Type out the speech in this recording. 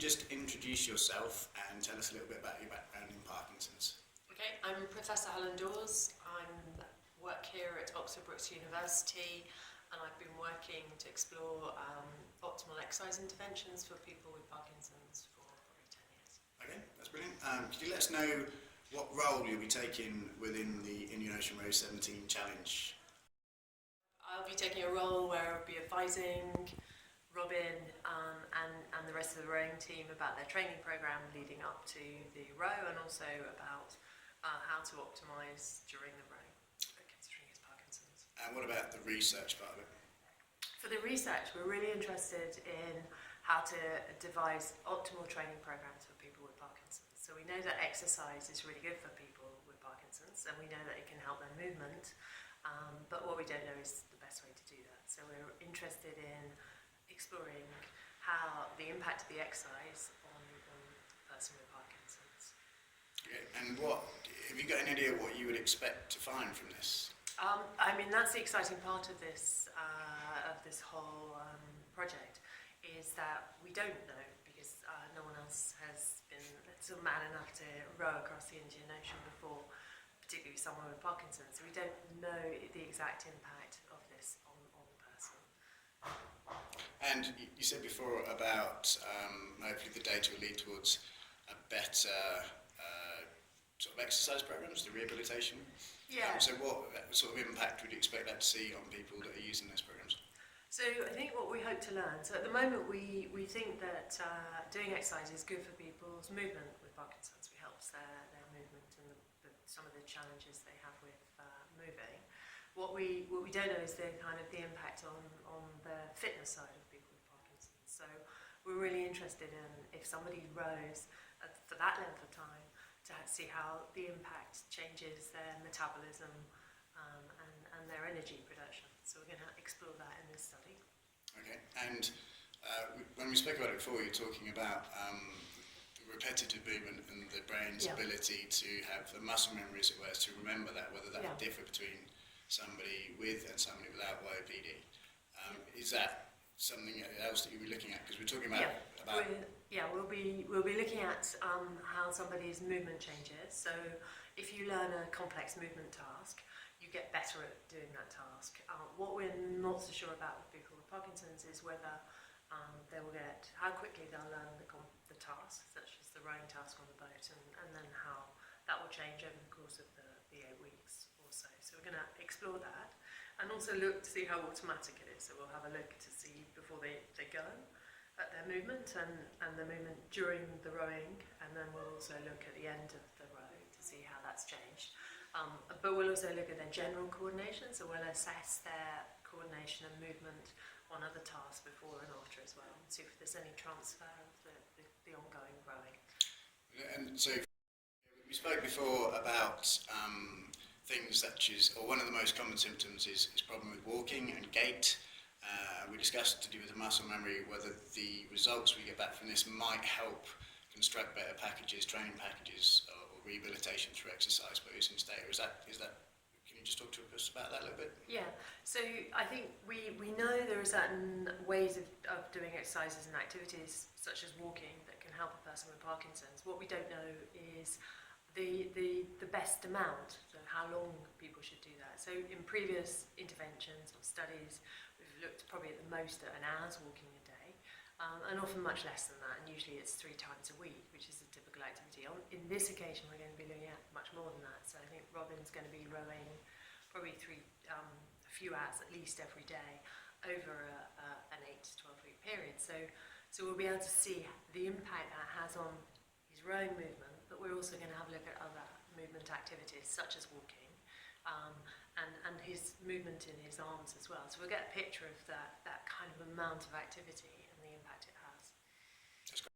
just introduce yourself and tell us a little bit about your background in Parkinson's? Okay, I'm Professor Helen Dawes. I work here at Oxford Brookes University, and I've been working to explore optimal exercise interventions for people with Parkinson's for probably 10 years. Okay, that's brilliant. Could you let us know what role you'll be taking within the In Your Ocean Row 17 Challenge? I'll be taking a role where I'll be advising Robin and the rest of the rowing team about their training program leading up to the row, and also about how to optimise during the row, considering his Parkinson's. And what about the research part of it? For the research, we're really interested in how to devise optimal training programs for people with Parkinson's. So we know that exercise is really good for people with Parkinson's, and we know that it can help their movement, but what we don't know is the best way to do that. So we're interested in exploring how the impact of the exercise on the person with Parkinson's. Okay, and have you got any idea what you would expect to find from this? I mean, that's the exciting part of this whole project, is that we don't know, because no one else has been sort of man enough to row across the Indian Ocean before, particularly someone with Parkinson's. So we don't know the exact impact of this on the person. And you said before about hopefully the data will lead towards a better sort of exercise programs, the rehabilitation. Yeah. So what sort of impact would you expect that to see on people that are using those programs? So I think what we hope to learn, so at the moment we think that doing exercise is good for people's movement with Parkinson's. It helps their movement and some of the challenges they have with moving. What we don't know is the impact on the fitness side of people with Parkinson's. So we're really interested in, if somebody rows for that length of time, to see how the impact changes their metabolism and their energy production. So we're going to explore that in this study. Okay, and when we spoke about it before, you were talking about repetitive movement and the brain's ability to have the muscle memory, as it were, to remember that, whether that would differ between somebody with and somebody without YOPD. Is that something else that you'll be looking at? Because we're talking about... We'll be looking at how somebody's movement changes. So if you learn a complex movement task, you get better at doing that task. What we're not so sure about with people with Parkinson's is whether how quickly they'll learn the task, such as the rowing task on the boat, and then how that will change over the course of the 8 weeks or so. So we're going to explore that, and also look to see how automatic it is. So we'll have a look to see before they go at their movement and the movement during the rowing, and then we'll also look at the end of the row to see how that's changed. But we'll also look at their general coordination, so we'll assess their coordination and movement on other tasks before and after as well, and see if there's any transfer of the ongoing rowing. And so we spoke before about things such as, or one of the most common symptoms is problem with walking and gait. We discussed, to do with the muscle memory, whether the results we get back from this might help construct better packages, training packages, or rehabilitation through exercise by using this data. Is that? Can you just talk to us about that a little bit? Yeah. So I think we know there are certain ways of doing exercises and activities, such as walking, that can help a person with Parkinson's. What we don't know is the best amount, so how long people should do that. So in previous interventions or studies, we've looked probably at the most at an hour's walking a day, and often much less than that, and usually it's 3 times a week, which is a typical activity. In this occasion, we're going to be looking at much more than that. So I think Robin's going to be rowing probably a few hours at least every day over an 8 to 12 week period. So we'll be able to see the impact that has on his rowing movement, but we're also going to have a look at other movement activities such as walking, and his movement in his arms as well. So we'll get a picture of that kind of amount of activity and the impact